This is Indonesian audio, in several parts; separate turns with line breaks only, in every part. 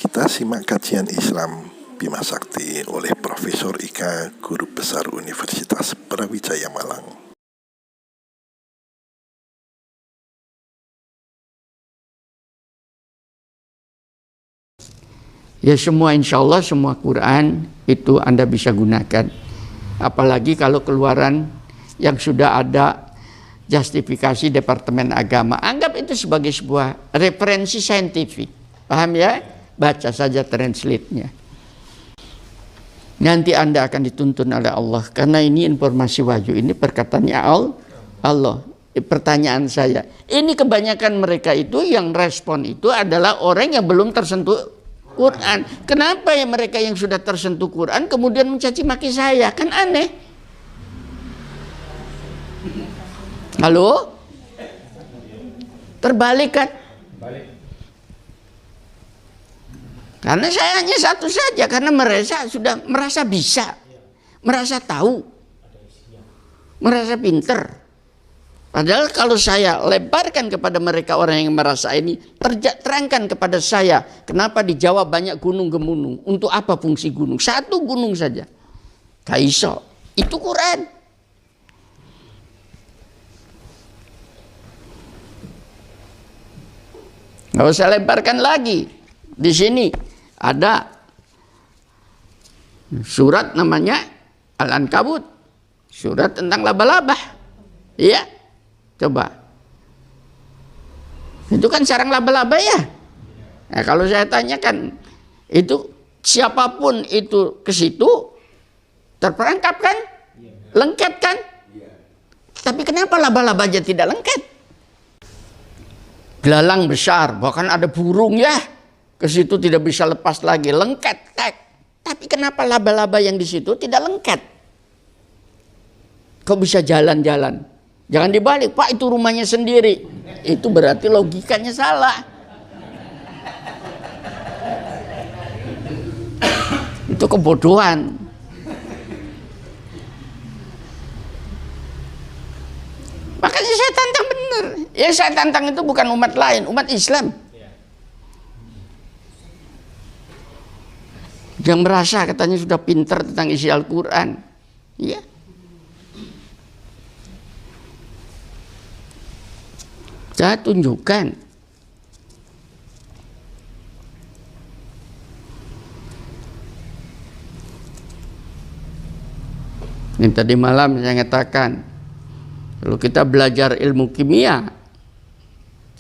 Kita simak kajian Islam Bima Sakti oleh Profesor Ika, Guru Besar Universitas Brawijaya Malang.
Ya semua insya Allah semua Quran itu Anda bisa gunakan. Apalagi kalau keluaran yang sudah ada justifikasi Departemen Agama. Anggap itu sebagai sebuah referensi saintifik. Paham ya? Baca saja translate-nya. Nanti Anda akan dituntun oleh Allah. Karena ini informasi wahyu. Ini perkataannya Allah. Pertanyaan saya. Ini kebanyakan mereka itu yang respon itu adalah orang yang belum tersentuh Quran. Kenapa ya mereka yang sudah tersentuh Quran kemudian mencaci maki saya? Kan aneh. Halo? Terbalik kan? Karena saya hanya satu saja. Karena mereka sudah merasa bisa. Merasa tahu. Merasa pinter. Padahal kalau saya lebarkan kepada mereka orang yang merasa ini, terangkan kepada saya, kenapa di Jawa banyak gunung gemunung? Untuk apa fungsi gunung? Satu gunung saja. Kaiso. Itu Quran. Nggak usah lebarkan lagi. Di sini ada surat namanya Al-Ankabut. Surat tentang laba-laba. Iya. Coba. Itu kan sarang laba-laba ya. Nah, kalau saya tanyakan, itu siapapun itu ke situ terperangkap kan? Lengket kan? Tapi kenapa laba-laba aja tidak lengket? Belalang besar, bahkan ada burung ya. Ke situ tidak bisa lepas lagi, lengket, tek. Tapi kenapa laba-laba yang di situ tidak lengket? Kok bisa jalan-jalan? Jangan dibalik, Pak itu rumahnya sendiri. Itu berarti logikanya salah. Itu kebodohan. Makanya saya tantang benar. Ya saya tantang itu bukan umat lain, umat Islam. Yang merasa katanya sudah pintar tentang isi Al-Quran. Iya. Saya tunjukkan. Yang tadi malam saya katakan, kalau kita belajar ilmu kimia,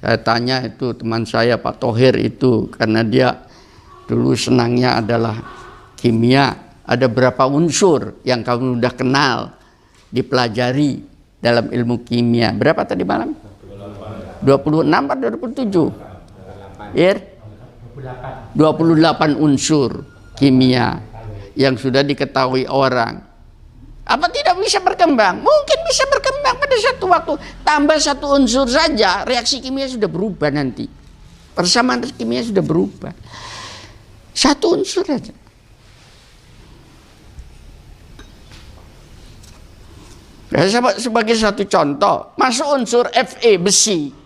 saya tanya itu teman saya Pak Thohir itu, karena dia dulu senangnya adalah kimia. Ada berapa unsur yang kamu sudah kenal, dipelajari dalam ilmu kimia? Berapa tadi malam? 26 atau 27? Ya? 28 unsur kimia yang sudah diketahui orang. Apa tidak bisa berkembang? Mungkin bisa berkembang pada satu waktu. Tambah satu unsur saja, reaksi kimia sudah berubah nanti. Persamaan kimia sudah berubah. Satu unsur saja. Sebagai satu contoh, masuk unsur Fe, besi.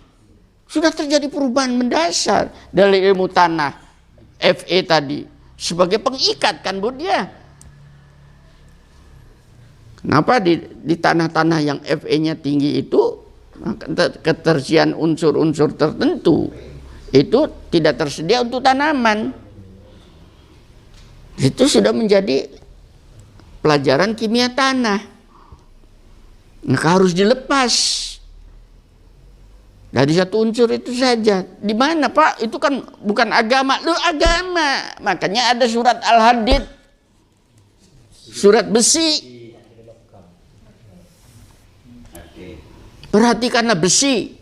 Sudah terjadi perubahan mendasar dari ilmu tanah. Fe tadi sebagai pengikat kan Bu dia. Kenapa di tanah-tanah yang Fe-nya tinggi itu keterisian unsur-unsur tertentu itu tidak tersedia untuk tanaman. Itu sudah menjadi pelajaran kimia tanah. Maka harus dilepas. Dari satu unsur itu saja. Di mana Pak? Itu kan bukan agama. Lu agama. Makanya ada surat Al-Hadid. Surat besi. Perhatikanlah besi.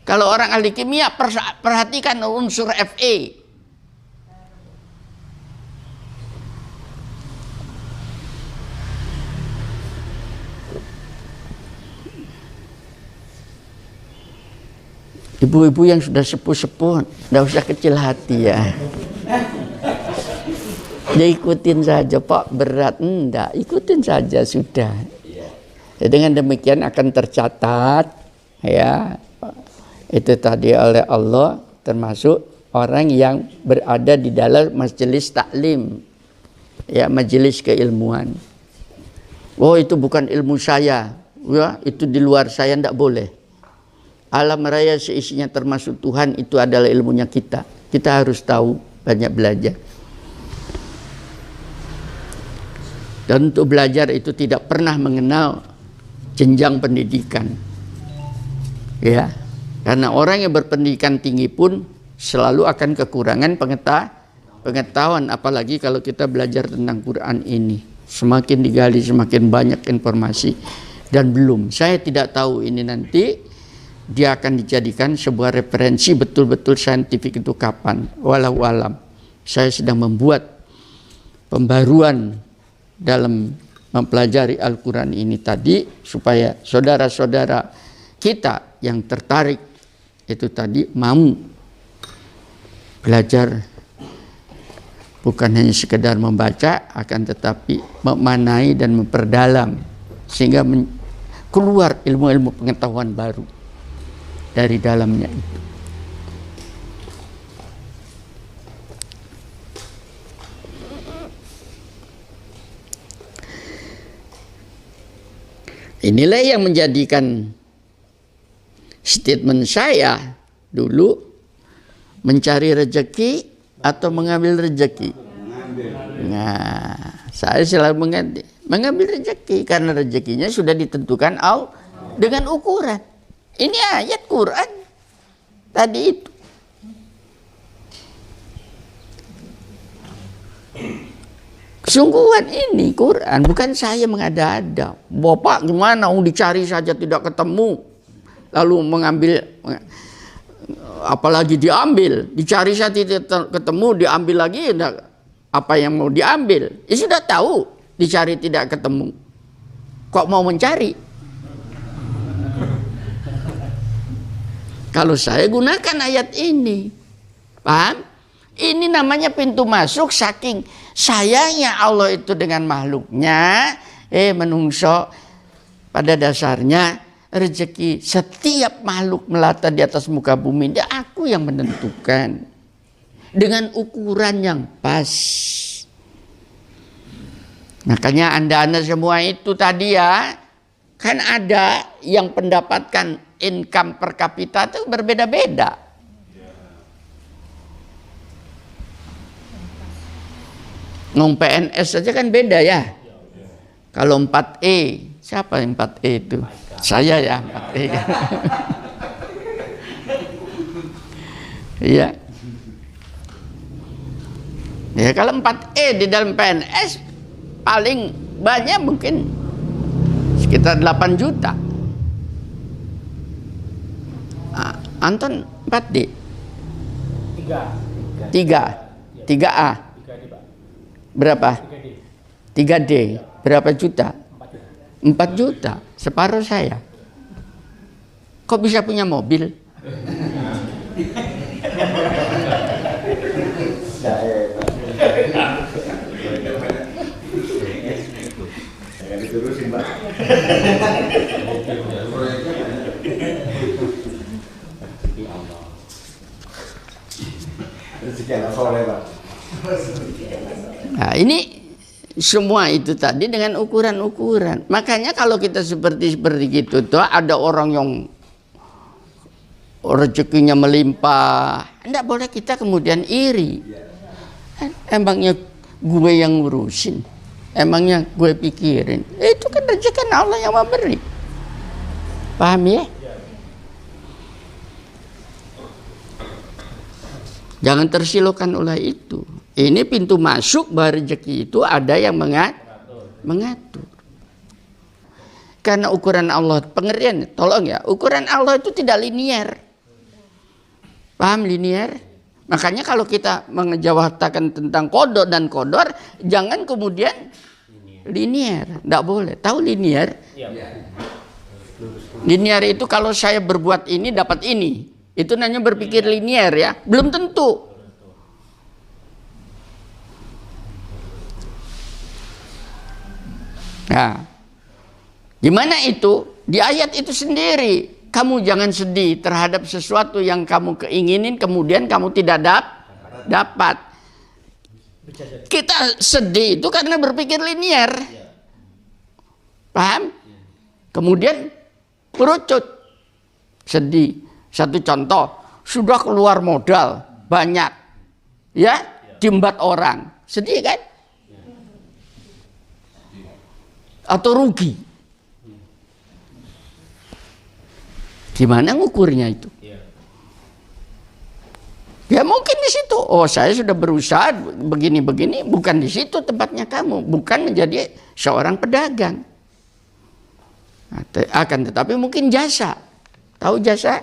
Kalau orang ahli kimia, perhatikan unsur Fe. Ibu-ibu yang sudah sepuh-sepuh, nggak usah kecil hati ya. Ya ikutin saja Pak, berat enggak, ikutin saja sudah. Ya, dengan demikian akan tercatat ya itu tadi oleh Allah termasuk orang yang berada di dalam majelis taklim, ya, majelis keilmuan. Oh, itu bukan ilmu saya, ya, itu di luar saya, tidak boleh. Alam raya seisinya termasuk Tuhan, itu adalah ilmunya kita. Kita harus tahu, banyak belajar. Dan untuk belajar itu tidak pernah mengenal jenjang pendidikan. Ya, karena orang yang berpendidikan tinggi pun selalu akan kekurangan pengetahuan, apalagi kalau kita belajar tentang Quran ini. Semakin digali semakin banyak informasi, dan saya tidak tahu ini nanti dia akan dijadikan sebuah referensi betul-betul saintifik itu kapan. Walau alam, saya sedang membuat pembaruan dalam mempelajari Al-Quran ini tadi, supaya saudara-saudara kita yang tertarik itu tadi mau belajar, bukan hanya sekedar membaca, akan tetapi memanai dan memperdalam, sehingga keluar ilmu-ilmu pengetahuan baru dari dalamnya itu. Inilah yang menjadikan statement saya dulu, mencari rezeki atau mengambil rezeki. Nah, saya selalu mengambil rezeki, karena rezekinya sudah ditentukan Allah dengan ukuran. Ini ayat Quran tadi itu. Kesungguhan ini Quran, bukan saya mengada-ada. Bapak gimana, dicari saja tidak ketemu, lalu mengambil, apalagi diambil, dicari saja tidak ketemu, diambil lagi, apa yang mau diambil? Ya sudah tahu, dicari tidak ketemu, kok mau mencari? Kalau saya gunakan ayat ini, paham? Ini namanya pintu masuk, saking sayangnya Allah itu dengan makhluknya. Menungso pada dasarnya rezeki setiap makhluk melata di atas muka bumi, dia aku yang menentukan dengan ukuran yang pas. Makanya anda semua itu tadi ya, kan ada yang pendapatkan income per kapita itu berbeda-beda. Ngomong PNS saja kan beda ya. Kalau 4E, siapa yang 4E itu? Saya ya 4E. Iya. Ya kalau 4E di dalam PNS paling banyak mungkin sekitar 8 juta. Anton 4D. 3A. Berapa? 3D. Berapa juta? 4 juta. Separuh saya. Kok bisa punya mobil? Nah, ini semua itu tadi dengan ukuran-ukuran. Makanya kalau kita seperti gitu tuh, ada orang yang rezekinya melimpah, enggak boleh kita kemudian iri. Emangnya gue yang ngurusin, emangnya gue pikirin. Itu kan rezeki Allah yang memberi. Paham ya? Jangan tersilaukan oleh itu. Ini pintu masuk bahwa rezeki itu ada yang mengatur. Karena ukuran Allah, pengertian, tolong ya, ukuran Allah itu tidak linier. Paham linier? Makanya kalau kita menjawabkan tentang kodok dan kodor, jangan kemudian linier. Tidak boleh. Tahu linier? Linier itu kalau saya berbuat ini dapat ini. Itu namanya berpikir linier ya. Belum tentu. Nah, gimana itu? Di ayat itu sendiri. kamu jangan sedih terhadap sesuatu yang kamu keinginin kemudian kamu tidak dapat. Kita sedih itu karena berpikir linier. Paham? Kemudian merucut. Sedih. Satu contoh, sudah keluar modal banyak. Ya, diembat orang. Sedih kan? Atau rugi. Gimana ngukurnya itu? Ya mungkin di situ. Oh, saya sudah berusaha begini-begini, bukan di situ tempatnya kamu, bukan menjadi seorang pedagang. Akan tetapi mungkin jasa. Tahu jasa?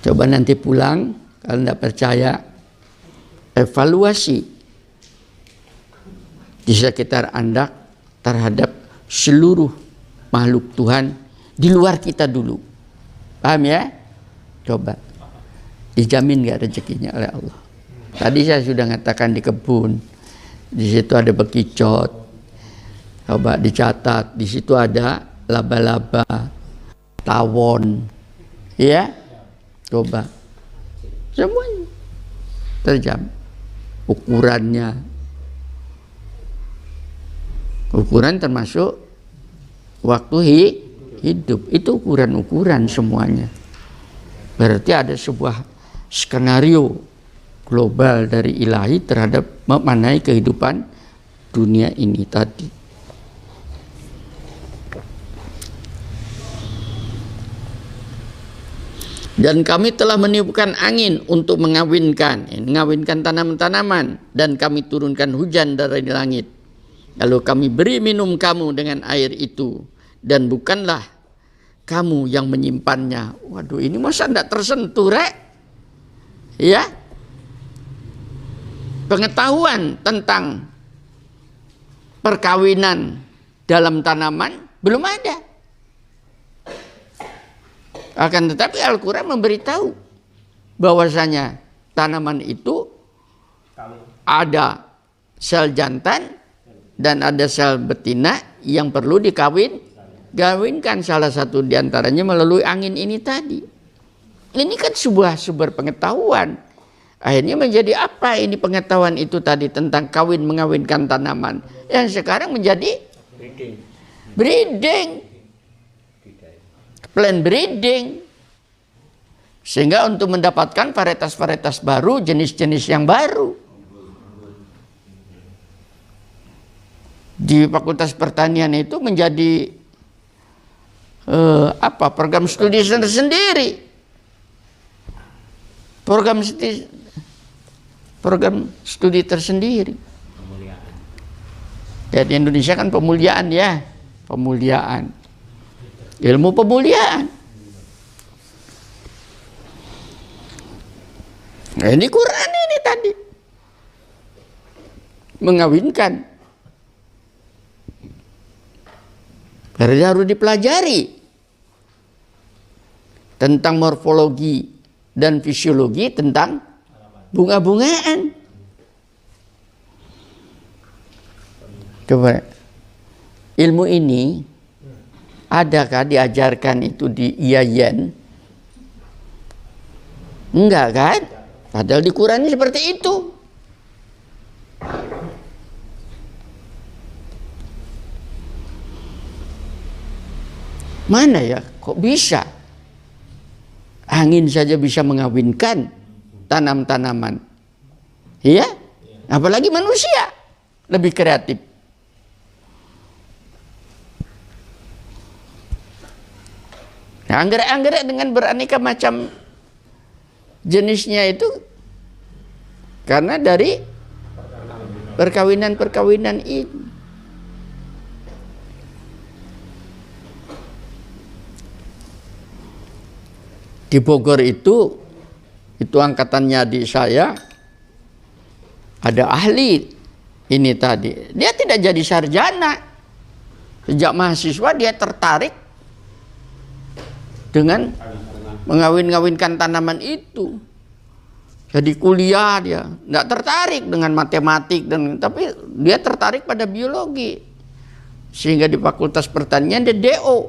Coba nanti pulang, kalau tidak percaya, evaluasi di sekitar Anda terhadap seluruh makhluk Tuhan di luar kita dulu. Paham ya? Coba. Dijamin gak rezekinya oleh Allah. Tadi saya sudah mengatakan di kebun. Di situ ada bekicot. Coba dicatat. Di situ ada laba-laba, tawon. Ya? Coba. Semuanya terjam. Ukurannya. Ukuran termasuk waktu hidup. Itu ukuran-ukuran semuanya. Berarti ada sebuah skenario global dari ilahi terhadap memaknai kehidupan dunia ini tadi. Dan kami telah meniupkan angin untuk mengawinkan tanaman-tanaman, dan kami turunkan hujan dari langit. Lalu kami beri minum kamu dengan air itu, dan bukanlah kamu yang menyimpannya. Waduh, ini masa tidak tersentuh, Rek? Ya? Pengetahuan tentang perkawinan dalam tanaman belum ada. Akan tetapi Al-Quran memberitahu bahwasanya tanaman itu ada sel jantan dan ada sel betina yang perlu dikawinkan, salah satu diantaranya melalui angin ini tadi. Ini kan sebuah sumber pengetahuan. Akhirnya menjadi apa ini pengetahuan itu tadi tentang kawin mengawinkan tanaman yang sekarang menjadi breeding. Plant breeding, sehingga untuk mendapatkan varietas-varietas baru, jenis-jenis yang baru. Di Fakultas Pertanian itu menjadi program studi tersendiri, program studi tersendiri. Ya, di Indonesia kan pemuliaan ya, pemuliaan. Ilmu pemuliaan. Nah, ini Quran ini tadi. Mengawinkan. Berarti harus dipelajari. Tentang morfologi dan fisiologi tentang bunga-bungaan. Coba. Ilmu ini adakah diajarkan itu di IAIN? Enggak kan? Padahal di Quran ini seperti itu. Mana ya? Kok bisa? Angin saja bisa mengawinkan tanam-tanaman. Iya? Apalagi manusia. Lebih kreatif. Nah, anggrek-anggrek dengan beraneka macam jenisnya itu karena dari perkawinan-perkawinan ini. Di Bogor itu angkatannya adik saya, ada ahli ini tadi. Dia tidak jadi sarjana. Sejak mahasiswa dia tertarik dengan mengawin-ngawinkan tanaman itu. Jadi kuliah dia nggak tertarik dengan matematik tapi dia tertarik pada biologi. Sehingga di Fakultas Pertanian dia DO.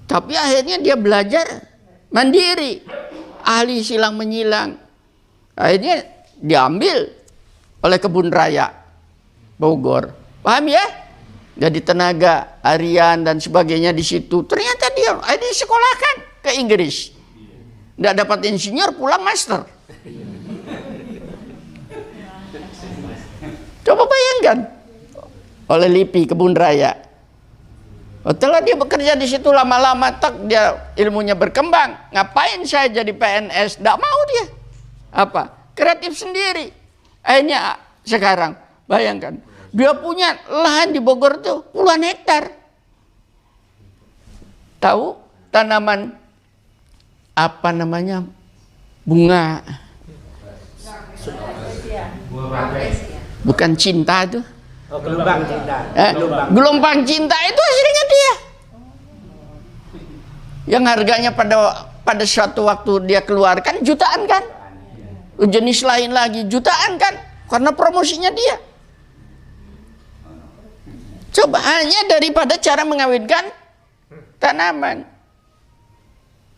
Tapi akhirnya dia belajar mandiri, ahli silang menyilang. Akhirnya diambil oleh Kebun Raya Bogor. Paham ya? Jadi tenaga harian dan sebagainya di situ. Ternyata dia akhirnya sekolahkan ke Inggris. Nggak dapat insinyur, pulang master. Coba bayangkan, oleh LIPI Kebun Raya. Setelah dia bekerja di situ lama-lama, dia ilmunya berkembang. Ngapain saya jadi PNS? Nggak mau dia. Apa? Kreatif sendiri. Akhirnya sekarang, bayangkan, dia punya lahan di Bogor tuh puluhan hektar. Tahu tanaman apa namanya? Bunga. Bukan cinta tuh.
Oh, gelombang cinta.
Gelombang cinta itu hasilnya dia. Yang harganya pada suatu waktu dia keluarkan jutaan kan? Jenis lain lagi jutaan kan? Karena promosinya dia. Coba hanya daripada cara mengawinkan tanaman.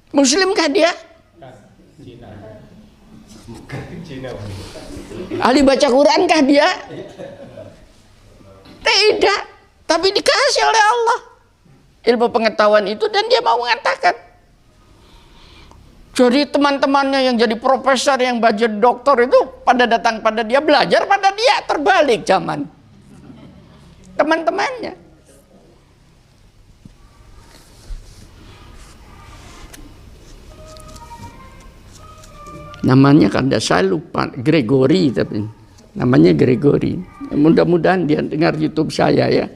Muslimkah dia? Ahli baca Qurankah dia? Tidak. Tapi dikasih oleh Allah ilmu pengetahuan itu dan dia mau mengatakan. Jadi teman-temannya yang jadi profesor, yang belajar doktor itu pada datang pada dia, belajar pada dia. Terbalik zaman. Teman-temannya. Namanya kan saya lupa, Gregory tapi namanya Gregory. Mudah-mudahan dia dengar YouTube saya ya.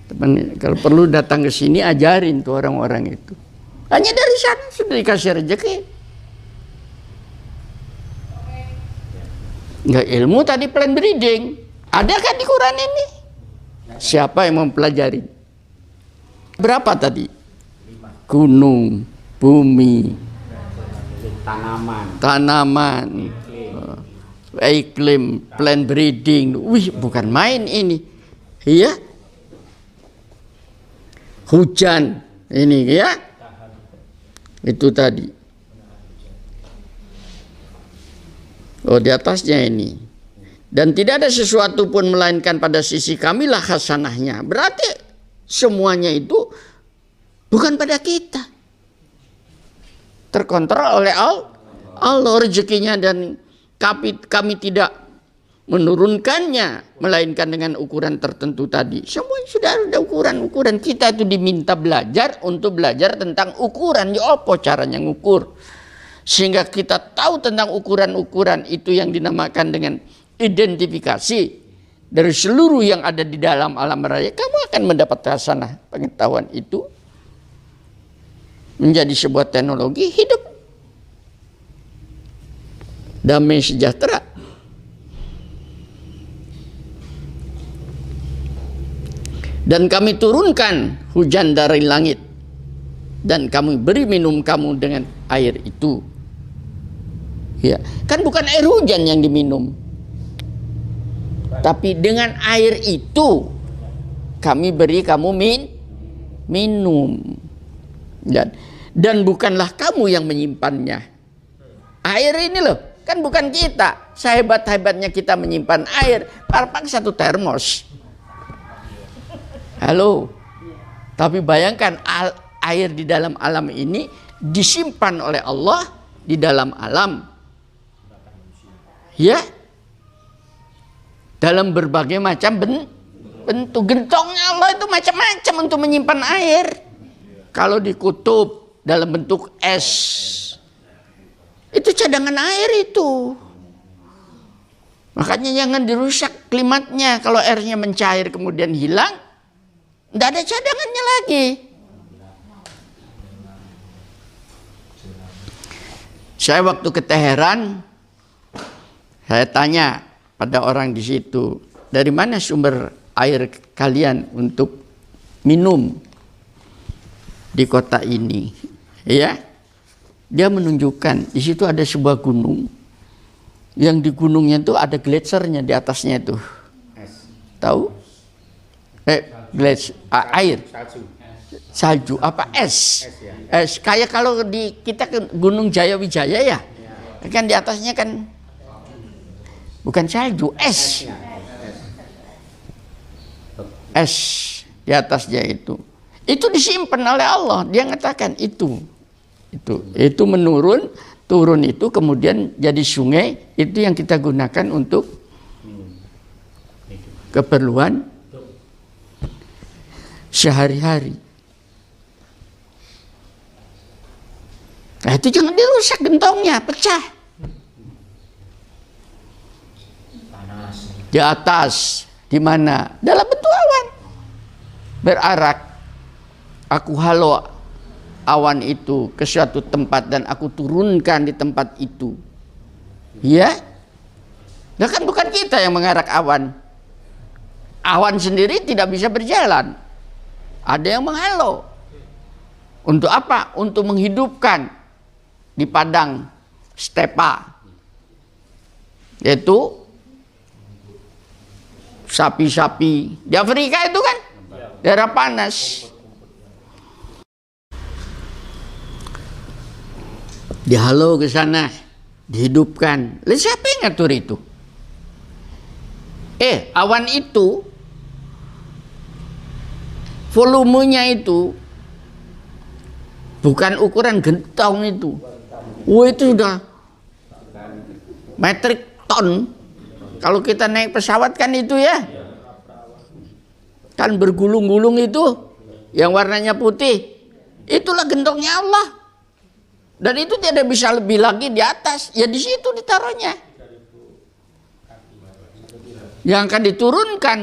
Teman, kalau perlu datang ke sini ajarin tuh orang-orang itu. Hanya dari sana sudah dikasih rezeki. Nggak ilmu tadi plant breeding. Adakah di Quran ini? Siapa yang mempelajari? Berapa tadi? Gunung, bumi, tanaman, iklim, plant breeding. Wih, bukan main ini. Iya? Hujan ini ya. Itu tadi. Oh, di atasnya ini. Dan tidak ada sesuatu pun melainkan pada sisi kamilah hasanahnya. Berarti semuanya itu bukan pada kita. Terkontrol oleh Allah rezekinya dan kami tidak menurunkannya melainkan dengan ukuran tertentu tadi. Semua sudah ada ukuran-ukuran. Kita itu diminta belajar untuk belajar tentang ukuran. Ya apa caranya ngukur? Sehingga kita tahu tentang ukuran-ukuran itu yang dinamakan dengan identifikasi dari seluruh yang ada di dalam alam raya. Kamu akan mendapat hasanah pengetahuan itu menjadi sebuah teknologi hidup damai sejahtera. Dan kami turunkan hujan dari langit dan kami beri minum kamu dengan air itu. Ya, kan bukan air hujan yang diminum. Tapi dengan air itu kami beri kamu minum. Dan bukanlah kamu yang menyimpannya. Air ini loh, kan bukan kita. Sehebat-hebatnya kita menyimpan air, pakai satu termos. Halo. Tapi bayangkan air di dalam alam ini disimpan oleh Allah di dalam alam. Ya. Dalam berbagai macam bentuk. Gentongnya Allah itu macam-macam untuk menyimpan air. Kalau di kutub dalam bentuk es, itu cadangan air itu. Makanya jangan dirusak klimatnya. Kalau airnya mencair kemudian hilang, tidak ada cadangannya lagi. Saya waktu ke Teheran, saya tanya pada orang di situ, dari mana sumber air kalian untuk minum di kota ini? Ya, dia menunjukkan di situ ada sebuah gunung Yang di gunungnya itu ada gletsernya di atasnya itu. Tahu? Air. Salju apa es? Es. Kayak kalau di kita ke Gunung Jayawijaya ya. Kan di atasnya kan bukan salju, es. Es di atasnya itu. Itu disimpan oleh Allah. Dia mengatakan itu menurun, turun itu kemudian jadi sungai, itu yang kita gunakan untuk keperluan sehari-hari. Nah, itu jangan dirusak gentongnya, pecah. Di atas, di mana? Dalam bentuk awan. Berarak. Aku halau awan itu ke suatu tempat dan aku turunkan di tempat itu. Ya? Nah, kan bukan kita yang mengarak awan. Awan sendiri tidak bisa berjalan. Ada yang menghalau. Untuk apa? Untuk menghidupkan di padang stepa, yaitu sapi-sapi di Afrika itu kan daerah panas. Dihalau ke sana, dihidupkan. Lalu siapa yang ngatur itu? Awan itu volumenya itu bukan ukuran gentong itu. Itu sudah metrik ton. Kalau kita naik pesawat kan itu ya. Kan bergulung-gulung itu. Yang warnanya putih. Itulah gentongnya Allah. Dan itu tidak bisa lebih lagi di atas. Ya di situ ditaruhnya. Yang akan diturunkan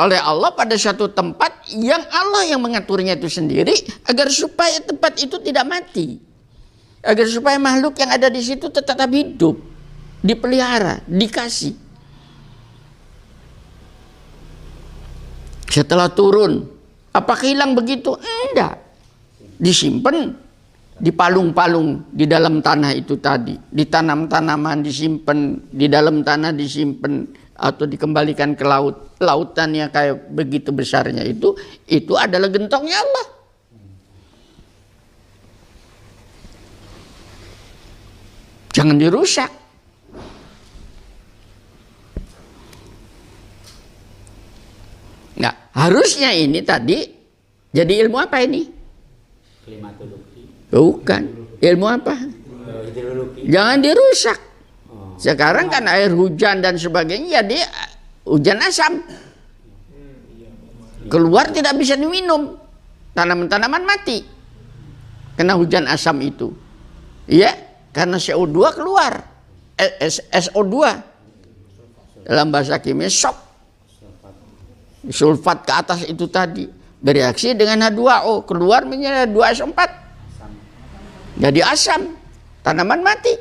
oleh Allah pada suatu tempat yang Allah yang mengaturnya itu sendiri agar supaya tempat itu tidak mati. Agar supaya makhluk yang ada di situ tetap hidup, dipelihara, dikasih. Setelah turun, apakah hilang begitu? Enggak. Disimpan di palung-palung di dalam tanah itu tadi, ditanam tanaman disimpan di dalam tanah, disimpan atau dikembalikan ke laut. Lautan yang kayak begitu besarnya itu adalah gentongnya Allah. Jangan dirusak. Nah, harusnya ini tadi jadi ilmu apa ini? Klimatologi. Bukan. Ilmu apa? Jangan dirusak. Sekarang kan air hujan dan sebagainya jadi hujan asam. Keluar tidak bisa diminum. Tanaman-tanaman mati. Kena hujan asam itu. Iya. Karena CO2 keluar, SO2 dalam bahasa kimia shock, sulfat ke atas itu tadi bereaksi dengan H2O keluar menjadi H2SO4, jadi asam, tanaman mati,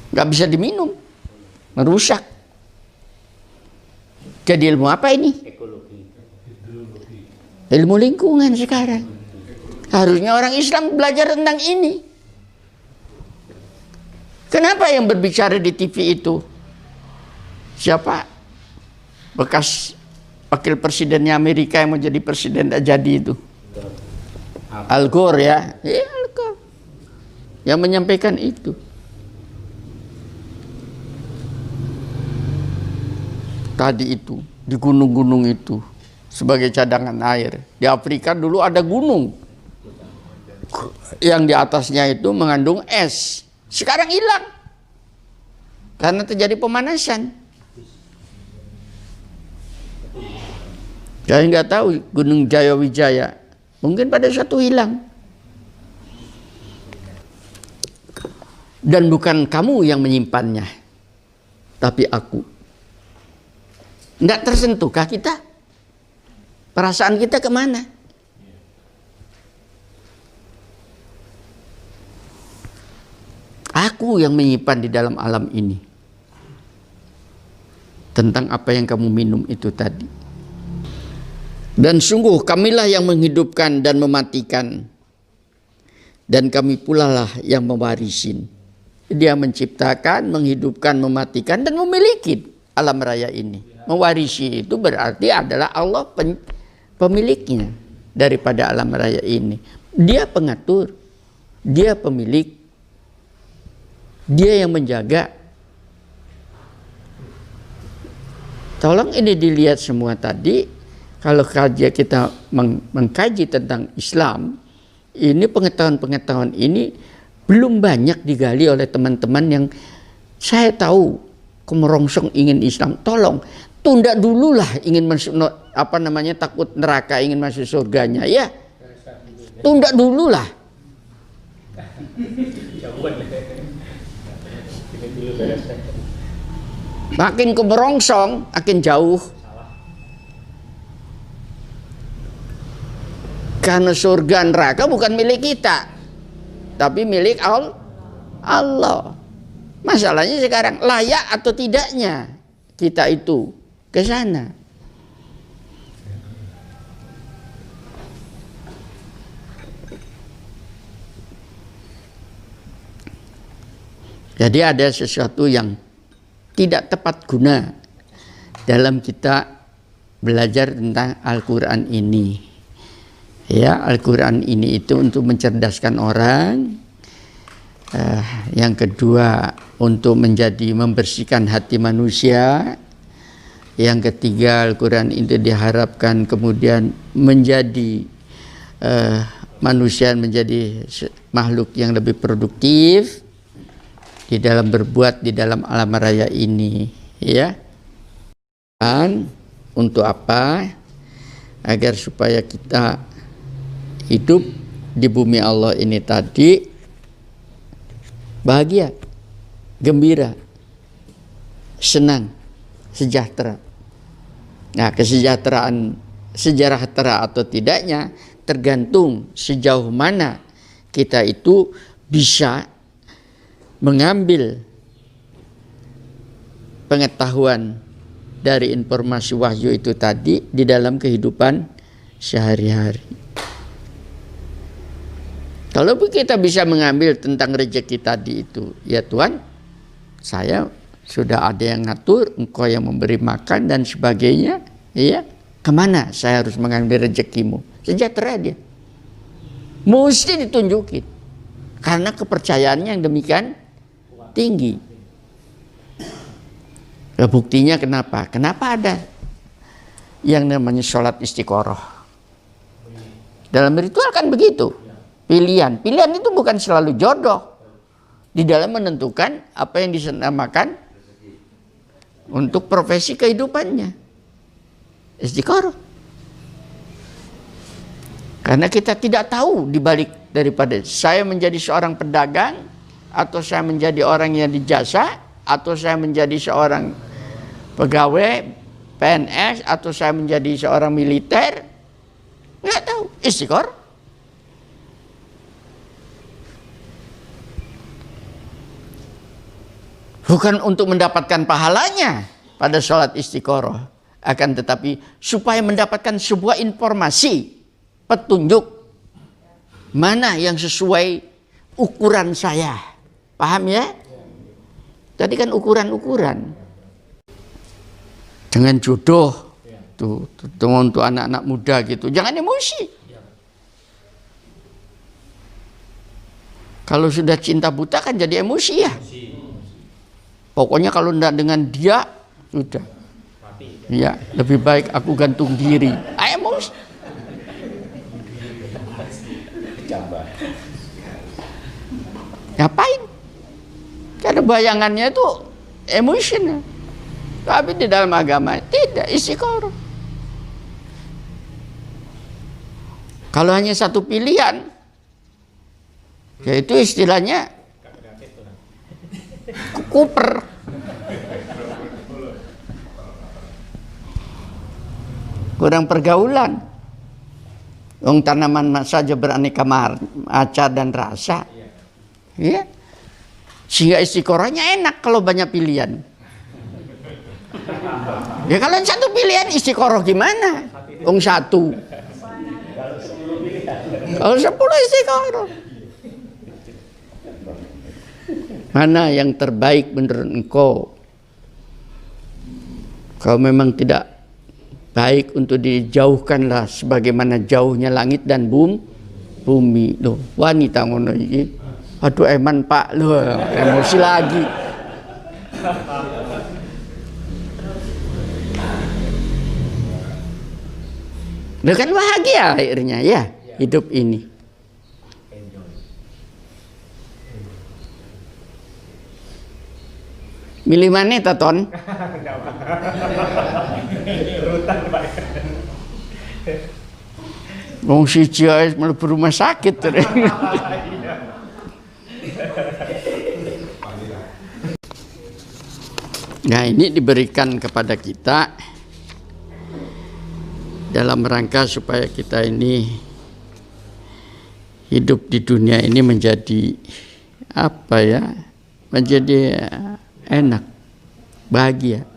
nggak bisa diminum, merusak. Jadi ilmu apa ini? Ilmu lingkungan sekarang. Harusnya orang Islam belajar tentang ini. Kenapa yang berbicara di TV itu? Siapa? Bekas wakil presidennya Amerika yang mau jadi presiden tak jadi itu. Al Gore ya. Al Gore. Yang menyampaikan itu. Tadi itu, di gunung-gunung itu. Sebagai cadangan air. Di Afrika dulu ada gunung. Yang di atasnya itu mengandung es. Sekarang hilang karena terjadi pemanasan. Saya nggak tahu Gunung Jayawijaya, mungkin pada suatu hilang. Dan bukan kamu yang menyimpannya, tapi aku. Nggak tersentuhkah kita? Perasaan kita kemana? Aku yang menyimpan di dalam alam ini. Tentang apa yang kamu minum itu tadi. Dan sungguh kamilah yang menghidupkan dan mematikan. dan kami pula lah yang memarisin. Dia menciptakan, menghidupkan, mematikan, dan memiliki alam raya ini. Mewarisi itu berarti adalah Allah pemiliknya daripada alam raya ini. Dia pengatur, dia pemilik, dia yang menjaga. Tolong ini dilihat semua tadi. Kalau kita mengkaji tentang Islam, ini pengetahuan-pengetahuan ini belum banyak digali oleh teman-teman yang saya tahu kemerongsong ingin Islam. Tolong tunda dululah ingin masuk takut neraka, ingin masuk surganya ya. Tunda dululah. Makin kemerongsong, makin jauh. Karena surga neraka bukan milik kita, tapi milik Allah. Masalahnya sekarang layak atau tidaknya kita itu ke sana. Jadi ada sesuatu yang tidak tepat guna dalam kita belajar tentang Al-Quran ini. Ya, Al-Quran ini itu untuk mencerdaskan orang. Yang kedua, untuk membersihkan hati manusia. Yang ketiga, Al-Quran itu diharapkan kemudian menjadi manusia menjadi makhluk yang lebih produktif di dalam berbuat di dalam alam raya ini. Ya, dan untuk apa? Agar supaya kita hidup di bumi Allah ini tadi bahagia, gembira, senang, sejahtera. Nah, kesejahteraan sejahtera atau tidaknya tergantung sejauh mana kita itu bisa mengambil pengetahuan dari informasi wahyu itu tadi di dalam kehidupan sehari-hari. Kalau kita bisa mengambil tentang rezeki tadi itu, ya Tuhan, saya sudah ada yang ngatur, Engkau yang memberi makan dan sebagainya, ya, kemana saya harus mengambil rezekimu? Sejahtera dia. Mesti ditunjukin, karena kepercayaannya yang demikian tinggi. Nah, buktinya kenapa? Kenapa ada yang namanya sholat istiqoroh? Dalam ritual kan begitu. Pilihan itu bukan selalu jodoh. Di dalam menentukan apa yang dinamakan untuk profesi kehidupannya. Istiqoroh. Karena kita tidak tahu dibalik daripada saya menjadi seorang pedagang, atau saya menjadi orang yang dijasa, atau saya menjadi seorang pegawai PNS, atau saya menjadi seorang militer. Nggak tahu. Istiqoroh. Bukan untuk mendapatkan pahalanya pada sholat istiqoroh, akan tetapi supaya mendapatkan sebuah informasi, petunjuk mana yang sesuai ukuran saya. Paham ya? Tadi kan ukuran-ukuran. Dengan jodoh, tuh untuk anak-anak muda gitu, jangan emosi. Kalau sudah cinta buta kan jadi emosi ya. Pokoknya kalau tidak dengan dia, sudah. Ya, lebih baik aku gantung diri. Emosi. Ngapain? Karena bayangannya itu emosional. Tapi di dalam agama tidak, istiqoroh. Kalau hanya satu pilihan, yaitu istilahnya kuper. Kurang pergaulan. Wong tanaman saja beraneka macam dan rasa. Ya. Sehingga istiqorohnya enak kalau banyak pilihan. Ya kalau satu pilihan istiqoroh gimana? Wong satu. Kalau 10 istiqoroh. Mana yang terbaik menurut engkau? Kalau memang tidak baik untuk dijauhkanlah sebagaimana jauhnya langit dan bumi. Loh, wanita ngono iki. Aduh eman Pak, loh emosi lagi. Loh kan bahagia akhirnya ya hidup ini. Milih mana Taton? Wong siji ae mlebu rumah sakit. Nah, ini diberikan kepada kita dalam rangka supaya kita ini hidup di dunia ini menjadi apa ya? Menjadi enak, bahagia,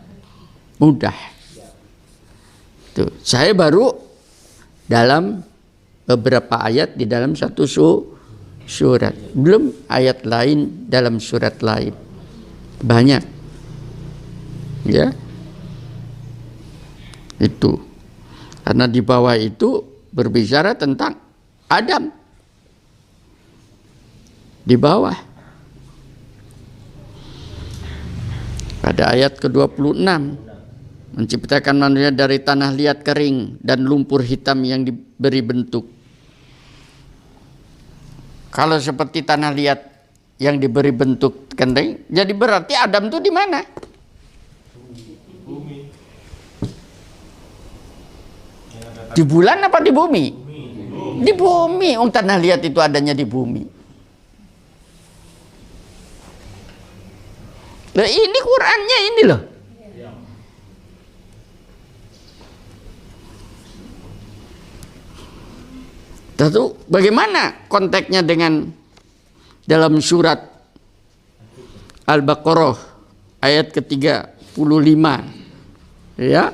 mudah. Tuh, saya baru dalam beberapa ayat di dalam satu surat, belum ayat lain dalam surat lain, banyak, ya. Itu karena di bawah itu berbicara tentang Adam di bawah. Pada ayat ke-26, menciptakan manusia dari tanah liat kering dan lumpur hitam yang diberi bentuk. Kalau seperti tanah liat yang diberi bentuk kering, jadi berarti Adam itu di mana?
Bumi.
Di bulan apa di bumi? Di bumi. Tanah liat itu adanya di bumi. Nah, ini Qurannya ini loh. Tentu bagaimana konteksnya dengan dalam surat Al-Baqarah ayat ke-35, ya?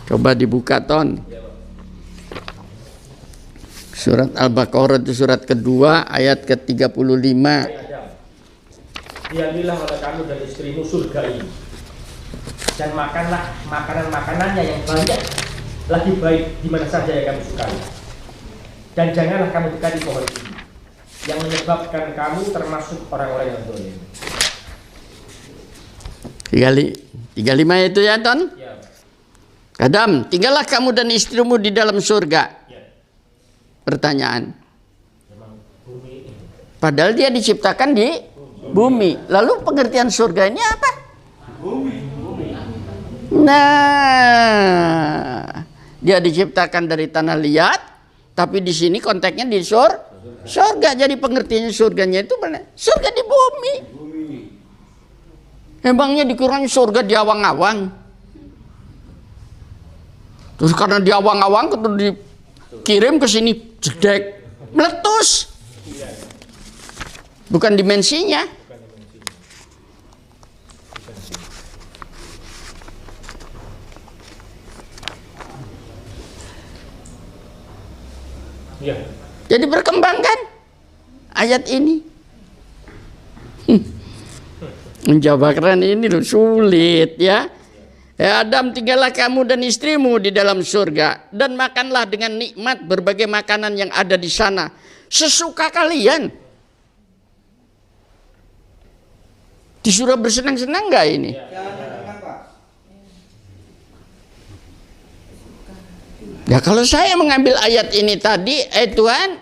Coba dibuka Ton. Surat Al-Baqarah itu surat kedua ayat ke-35.
Diamilah oleh kamu dan istrimu surga ini, dan makanlah makanan-makanannya yang banyak, lagi baik di mana saja yang kamu sukai. Dan janganlah kamu dekati pohon ini, yang menyebabkan kamu termasuk orang-orang yang zalim.
35 itu ya Ton?
Ya.
Adam, tinggallah kamu dan istrimu di dalam surga.
Ya.
Pertanyaan.
Memang bumi ini.
Padahal dia diciptakan di bumi. Lalu pengertian surga ini apa?
Bumi.
Nah, dia diciptakan dari tanah liat, tapi di sini konteksnya di surga. Jadi pengertiannya surganya itu mana? Surga di bumi. Emangnya di Quran surga di awang-awang? Terus karena di awang-awang terus dikirim ke sini jedek, meletus. Bukan dimensinya.
Ya.
Jadi berkembangkan ayat ini. Menjabarkan ini loh sulit ya. Adam, tinggallah kamu dan istrimu di dalam surga dan makanlah dengan nikmat berbagai makanan yang ada di sana sesuka kalian. Disuruh bersenang-senang nggak ini? Ya kalau saya mengambil ayat ini tadi, Tuhan,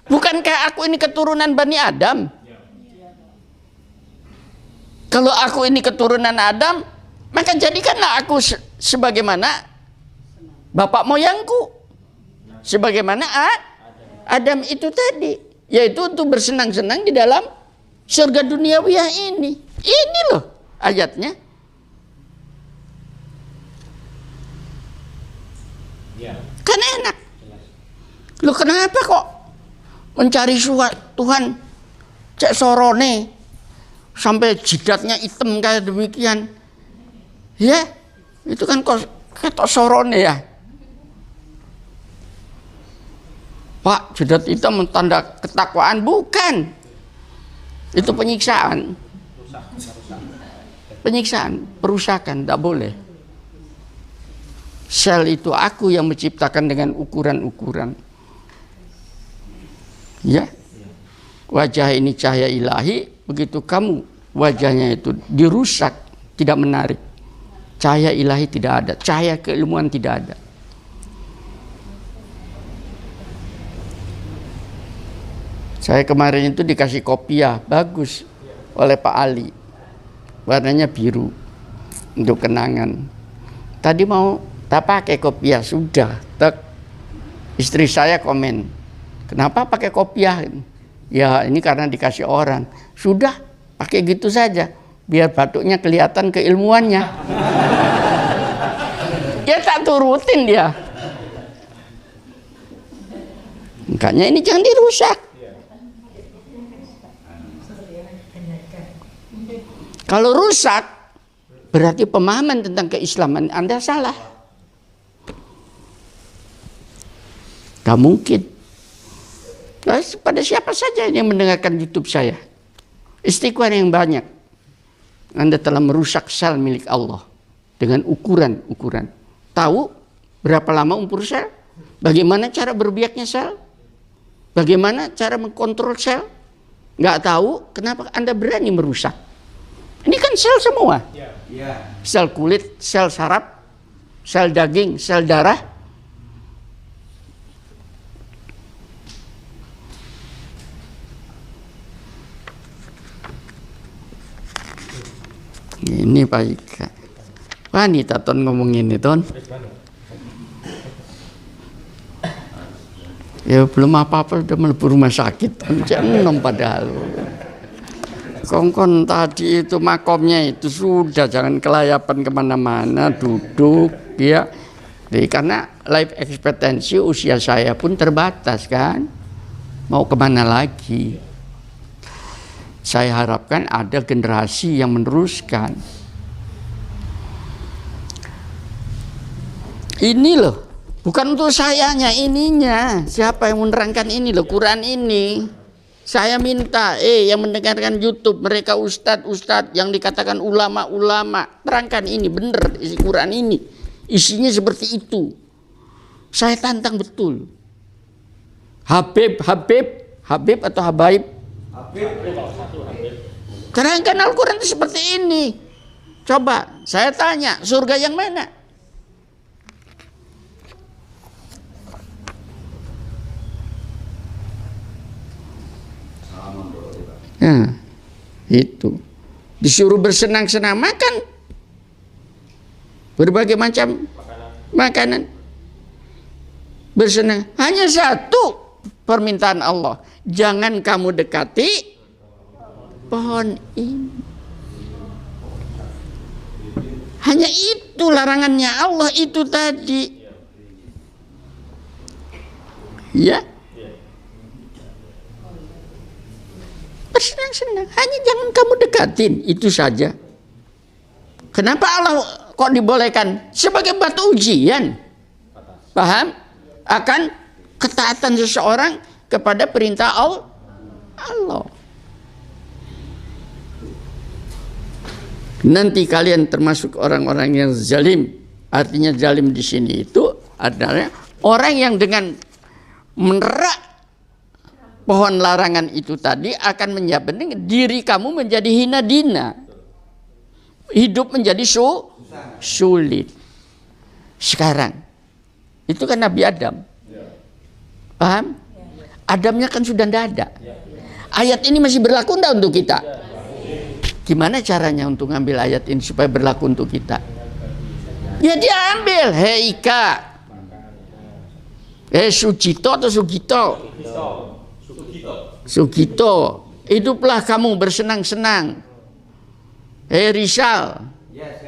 bukankah aku ini keturunan Bani Adam? Kalau aku ini keturunan Adam, maka jadikanlah aku sebagaimana bapak moyangku. Sebagaimana Adam itu tadi. Yaitu untuk bersenang-senang di dalam surga duniawiah ini. Ini loh ayatnya.
Ya.
Kan enak. Loh kenapa kok mencari Tuhan cek sorone sampai jidatnya hitam kayak demikian? Ya, itu kan kok ketok sorone ya. Pak, jidat hitam tanda ketakwaan bukan. Itu penyiksaan. Penyiksaan, perusakan, tidak boleh. Sel itu aku yang menciptakan dengan ukuran-ukuran. Ya, wajah ini cahaya ilahi, begitu kamu wajahnya itu dirusak, tidak menarik. Cahaya ilahi tidak ada, cahaya keilmuan tidak ada. Saya kemarin itu dikasih kopiah, bagus, oleh Pak Ali. Warnanya biru, untuk kenangan. Tadi mau tak pakai kopiah, sudah. Istri saya komen, kenapa pakai kopiah? Ya ini karena dikasih orang. Sudah, pakai gitu saja, biar batuknya kelihatan keilmuannya. Ya tak turutin dia. Makanya ini jangan dirusak. Kalau rusak, berarti pemahaman tentang keislaman Anda salah. Gak mungkin. Nah, pada siapa saja yang mendengarkan YouTube saya, istighfar yang banyak. Anda telah merusak sel milik Allah dengan ukuran-ukuran. Tahu berapa lama umur sel? Bagaimana cara berbiaknya sel? Bagaimana cara mengkontrol sel? Nggak tahu, kenapa Anda berani merusak? Ini kan sel semua. Sel kulit, sel saraf, sel daging, sel darah. Ini Pak Ika. Wanita Ton ngomongin ini Ton. Ya belum apa-apa udah melebur rumah sakit. Jangan padahal. Kongkon tadi itu makomnya itu sudah, jangan kelayapan kemana-mana, duduk ya. Jadi, karena life expectancy usia saya pun terbatas kan, mau kemana lagi? Saya harapkan ada generasi yang meneruskan. Ini loh, bukan untuk sayanya, ininya. Siapa yang menerangkan ini loh, Quran ini. Saya minta, yang mendengarkan YouTube, mereka ustadz yang dikatakan ulama-ulama, terangkan ini benar isi Quran ini. Isinya seperti itu. Saya tantang betul. Habib atau Habaib? Habib. Terangkan Al-Quran itu seperti ini. Coba, saya tanya, surga yang mana? Ya, itu disuruh bersenang-senang, makan berbagai macam makanan, bersenang. Hanya satu permintaan Allah, jangan kamu dekati pohon ini. Hanya itu larangannya Allah itu tadi. Ya, bersenang-senang, hanya jangan kamu dekatin, itu saja. Kenapa Allah kok dibolehkan? Sebagai batu ujian. Paham? Akan ketaatan seseorang kepada perintah Allah. Nanti kalian termasuk orang-orang yang zalim. Artinya zalim di sini itu adalah orang yang dengan menerak pohon larangan itu tadi akan menyebabkan diri kamu menjadi hina dina. Hidup menjadi sulit. Sekarang itu kan Nabi Adam. Paham? Adamnya kan sudah tidak ada. Ayat ini masih berlaku enggak untuk kita? Gimana caranya untuk ngambil ayat ini supaya berlaku untuk kita? Ya dia ambil. Hei Ika. Sugito atau Sugito? Sugito, hiduplah kamu bersenang-senang. Rizal,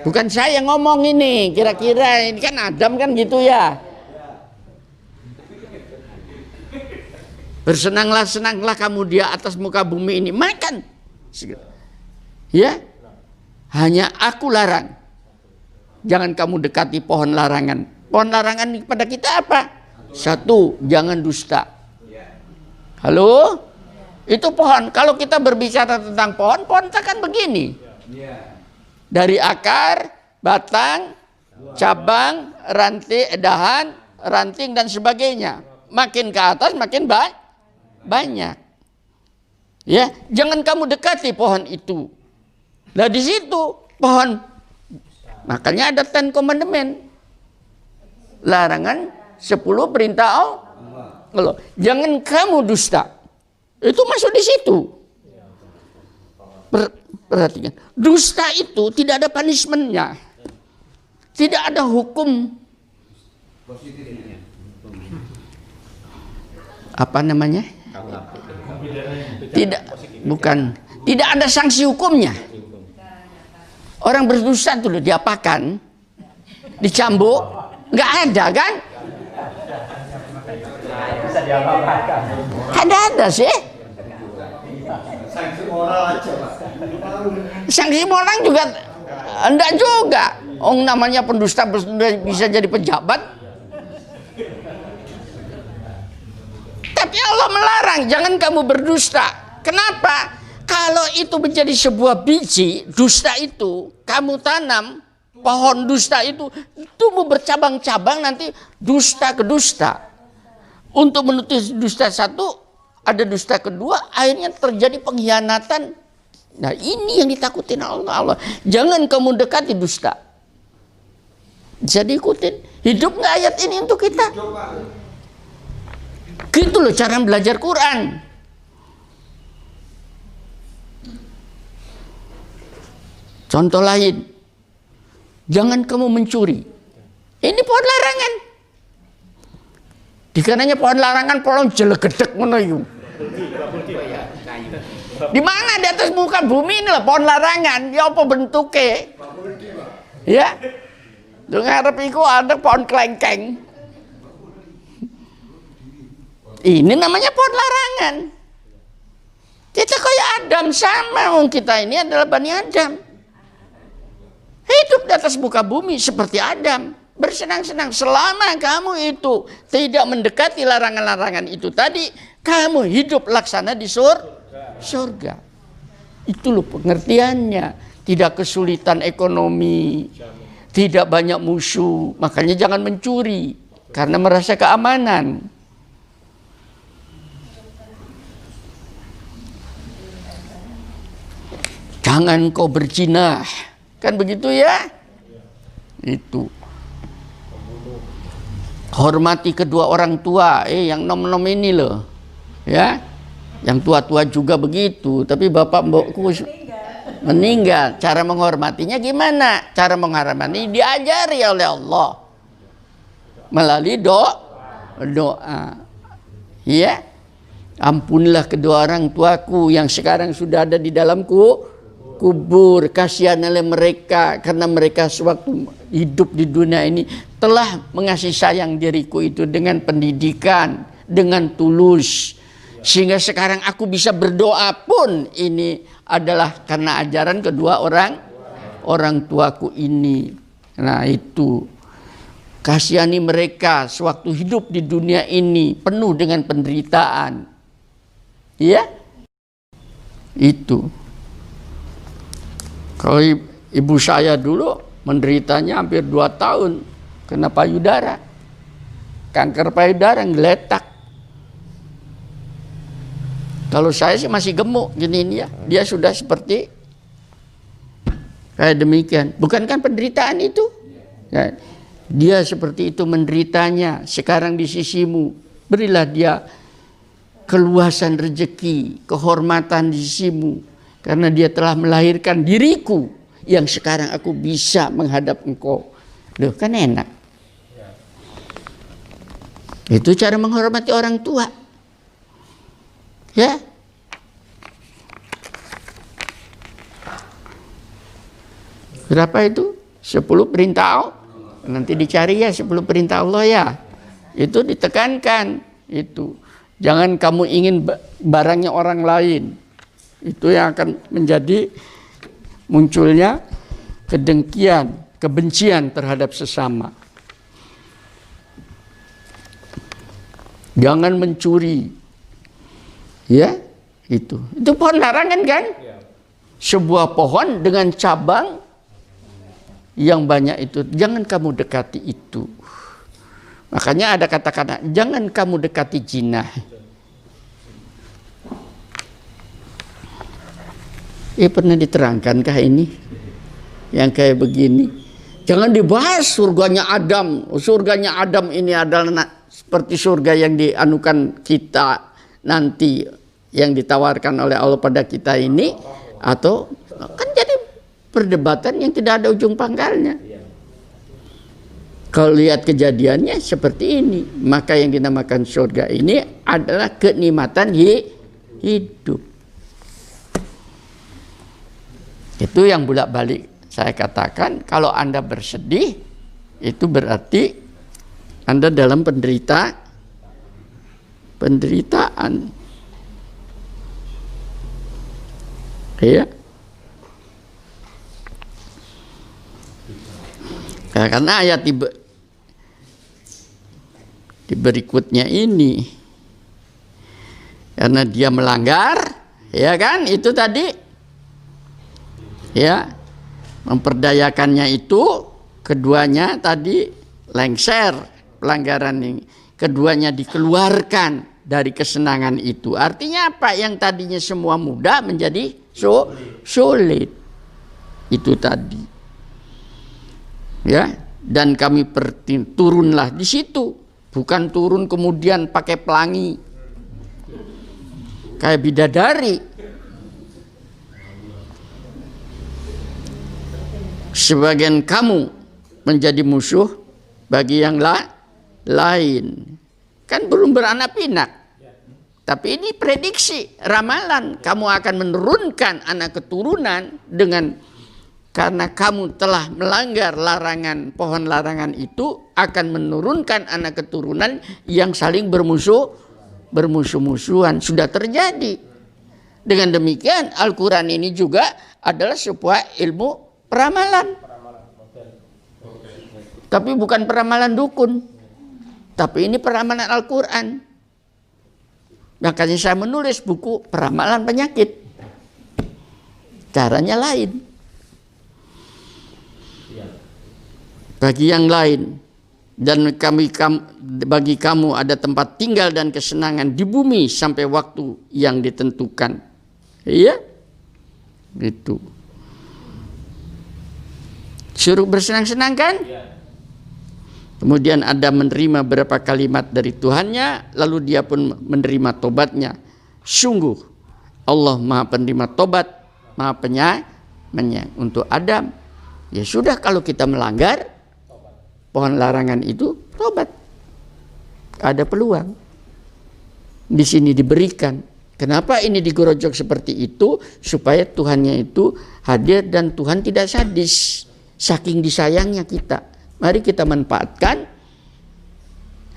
bukan saya yang ngomong ini, kira-kira ini kan Adam kan gitu ya. Bersenanglah, senanglah kamu di atas muka bumi ini, makan. Ya, hanya aku larang. Jangan kamu dekati pohon larangan. Pohon larangan pada kita apa? Satu, jangan dusta. Halo? Itu pohon. Kalau kita berbicara tentang pohon, pohon kan begini. Dari akar, batang, cabang, ranting, dahan, ranting dan sebagainya. Makin ke atas makin banyak. Ya, jangan kamu dekati pohon itu. Nah di situ pohon, makanya ada 10 commandment. Larangan 10 perintah Allah. Jangan kamu dusta. Itu masuk di situ. Perhatikan, dusta itu tidak ada punishment-nya. Tidak ada hukum. Apa namanya? Tidak ada sanksi hukumnya. Orang berdusta itu diapakan? Dicambuk? Nggak ada kan? Ada sih. Sanksi moral juga enggak juga. Namanya pendusta bisa jadi pejabat. Tapi Allah melarang, jangan kamu berdusta. Kenapa? Kalau itu menjadi sebuah biji, dusta itu, kamu tanam, pohon dusta itu tumbuh bercabang-cabang, nanti dusta ke dusta. Untuk menutup dusta satu, ada dusta kedua, akhirnya terjadi pengkhianatan. Nah ini yang ditakutin Allah. Jangan kamu dekati dusta. Jadi ikutin. Hidup nggak ayat ini untuk kita? Gitu loh cara belajar Quran. Contoh lain, jangan kamu mencuri. Ini pohon larangan. Dikananya pohon larangan, pohon jelegedek menuju. Di mana di atas muka bumi ini lah pohon larangan? Ya apa bentuknya? Ya, lu ngarep iku ada pohon kelengkeng. Ini namanya pohon larangan. Kita kayak Adam sama, kita ini adalah Bani Adam. Hidup di atas muka bumi seperti Adam, bersenang-senang. Selama kamu itu tidak mendekati larangan-larangan itu tadi, kamu hidup laksana di surga. Itu loh pengertiannya. Tidak kesulitan ekonomi, tidak banyak musuh. Makanya jangan mencuri karena merasa keamanan. Jangan kau berzina, kan begitu ya? Itu. Hormati kedua orang tua, yang nom-nom ini loh, ya. Yang tua-tua juga begitu, tapi bapak mbokku meninggal. Cara menghormatinya gimana? Cara menghormati diajari oleh Allah melalui doa. Ya, ampunilah kedua orang tuaku yang sekarang sudah ada di dalam kubur. Kasihanlah mereka karena mereka sewaktu hidup di dunia ini telah mengasihi sayang diriku itu dengan pendidikan, dengan tulus. Sehingga sekarang aku bisa berdoa pun ini adalah karena ajaran kedua orang tuaku ini. Nah itu, kasihani mereka sewaktu hidup di dunia ini penuh dengan penderitaan. Ya, itu. Kalau ibu saya dulu menderitanya hampir 2 tahun kena payudara, kanker payudara ngeletak. Kalau saya sih masih gemuk gini ini ya, dia sudah seperti kayak demikian. Bukan kan penderitaan itu? Ya, dia seperti itu menderitanya. Sekarang di sisimu, berilah dia keluasan rezeki, kehormatan di sisimu, karena dia telah melahirkan diriku yang sekarang aku bisa menghadap engkau. Loh kan enak. Itu cara menghormati orang tua. Ya. Berapa itu? 10 perintah Allah. Nanti dicari ya 10 perintah Allah ya. Itu ditekankan. Itu. Jangan kamu ingin barangnya orang lain. Itu yang akan menjadi munculnya kedengkian, kebencian terhadap sesama. Jangan mencuri. Ya, Itu pohon larangan kan? Sebuah pohon dengan cabang yang banyak itu, jangan kamu dekati itu. Makanya ada kata-kata, jangan kamu dekati zina. Pernah diterangkankah ini? Yang kayak begini. Jangan dibahas surganya Adam. Surganya Adam ini adalah seperti surga yang dianukan kita nanti, yang ditawarkan oleh Allah pada kita ini, atau kan jadi perdebatan yang tidak ada ujung pangkalnya. Kalau lihat kejadiannya seperti ini, maka yang dinamakan surga ini adalah kenikmatan hidup. Itu yang bolak-balik saya katakan, kalau Anda bersedih, itu berarti Anda dalam penderitaan. Iya. Karena ayat di berikutnya ini, karena dia melanggar, ya kan, itu tadi, ya, memperdayakannya itu, keduanya tadi lengser pelanggaran ini, keduanya dikeluarkan dari kesenangan itu. Artinya apa? Yang tadinya semua mudah menjadi sulit. Itu tadi. Ya, dan kami turunlah di situ, bukan turun kemudian pakai pelangi kayak bidadari. Sebagian kamu menjadi musuh bagi yang lain. Kan belum beranak pinak. Tapi ini prediksi, ramalan, kamu akan menurunkan anak keturunan karena kamu telah melanggar larangan, pohon larangan itu akan menurunkan anak keturunan yang saling bermusuh-musuhan. Sudah terjadi. Dengan demikian Al-Quran ini juga adalah sebuah ilmu peramalan. Tapi bukan peramalan dukun. Tapi ini peramalan Al-Quran. Makanya saya menulis buku peramalan penyakit. Caranya lain. Bagi yang lain, dan bagi kamu ada tempat tinggal dan kesenangan di bumi sampai waktu yang ditentukan. Iya, gitu. Suruh bersenang-senang kan? Kemudian ada menerima beberapa kalimat dari Tuhannya, lalu dia pun menerima tobatnya. Sungguh Allah Maha penerima tobat, Maha penyayang. Untuk Adam, ya sudah, kalau kita melanggar pohon larangan itu, tobat. Ada peluang. Di sini diberikan. Kenapa ini digerojok seperti itu? Supaya Tuhannya itu hadir dan Tuhan tidak sadis. Saking disayangnya kita. Mari kita manfaatkan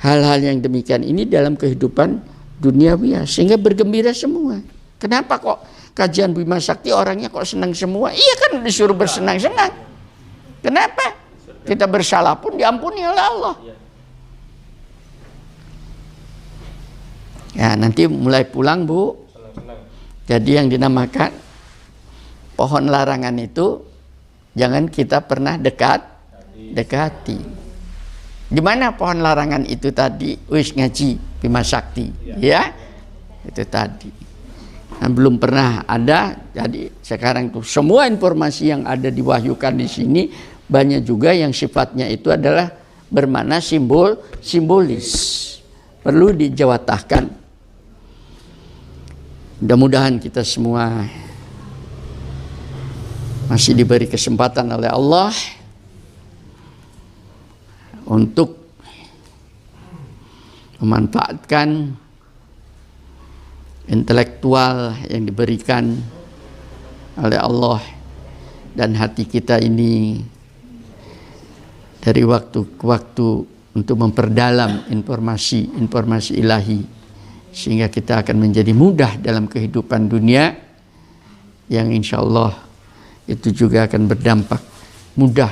hal-hal yang demikian ini dalam kehidupan duniawi, sehingga bergembira semua. Kenapa kok kajian Bima Sakti orangnya kok senang semua? Iya kan disuruh bersenang-senang. Kenapa? Kita bersalah pun diampuni oleh Allah. Ya, nanti mulai pulang, Bu. Jadi yang dinamakan pohon larangan itu jangan kita pernah dekati. Gimana pohon larangan itu tadi? Wis ngaji Bima Sakti, ya. Itu tadi. Nah, belum pernah ada. Jadi sekarang tuh semua informasi yang ada diwahyukan di sini banyak juga yang sifatnya itu adalah bermakna simbolis. Perlu dijawatahkan. Mudah-mudahan kita semua masih diberi kesempatan oleh Allah untuk memanfaatkan intelektual yang diberikan oleh Allah, dan hati kita ini dari waktu ke waktu untuk memperdalam informasi ilahi, sehingga kita akan menjadi mudah dalam kehidupan dunia, yang insya Allah itu juga akan berdampak mudah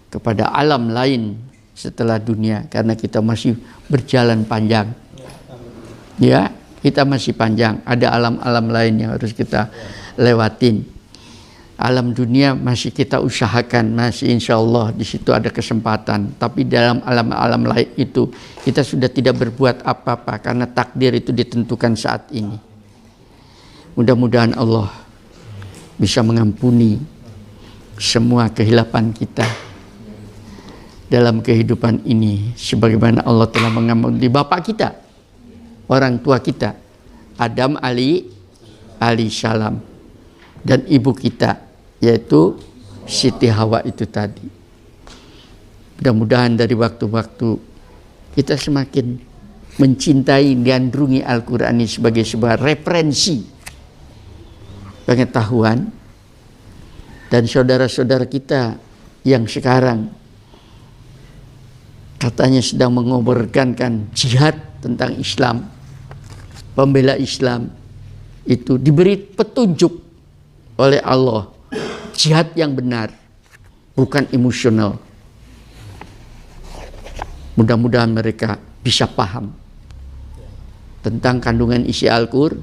kepada alam lain setelah dunia, karena kita masih berjalan panjang. Ya, Kita masih panjang, ada alam-alam lain yang harus kita lewatin. Alam dunia masih kita usahakan, masih insya Allah di situ ada kesempatan. Tapi dalam alam-alam lain itu kita sudah tidak berbuat apa-apa karena takdir itu ditentukan saat ini. Mudah-mudahan Allah bisa mengampuni semua kehilapan kita dalam kehidupan ini, sebagaimana Allah telah mengampuni bapak kita, orang tua kita, Adam alaihissalam, dan ibu kita yaitu Siti Hawa itu tadi. Mudah-mudahan dari waktu-waktu kita semakin mencintai, gandrungi Al-Quran ini sebagai sebuah referensi pengetahuan. Dan saudara-saudara kita yang sekarang katanya sedang mengobarkan jihad tentang Islam, pembela Islam, itu diberi petunjuk oleh Allah, jihad yang benar, bukan emosional. Mudah-mudahan mereka bisa paham tentang kandungan isi Al-Quran.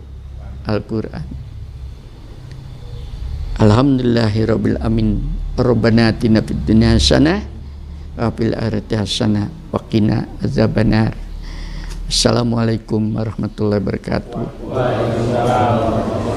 Alhamdulillahirabbil alamin. Rabbana atina fid dunya hasanah wa fil akhirati hasanah wa qina adzabannar. Assalamualaikum warahmatullahi wabarakatuh.
Waalaikumsalam.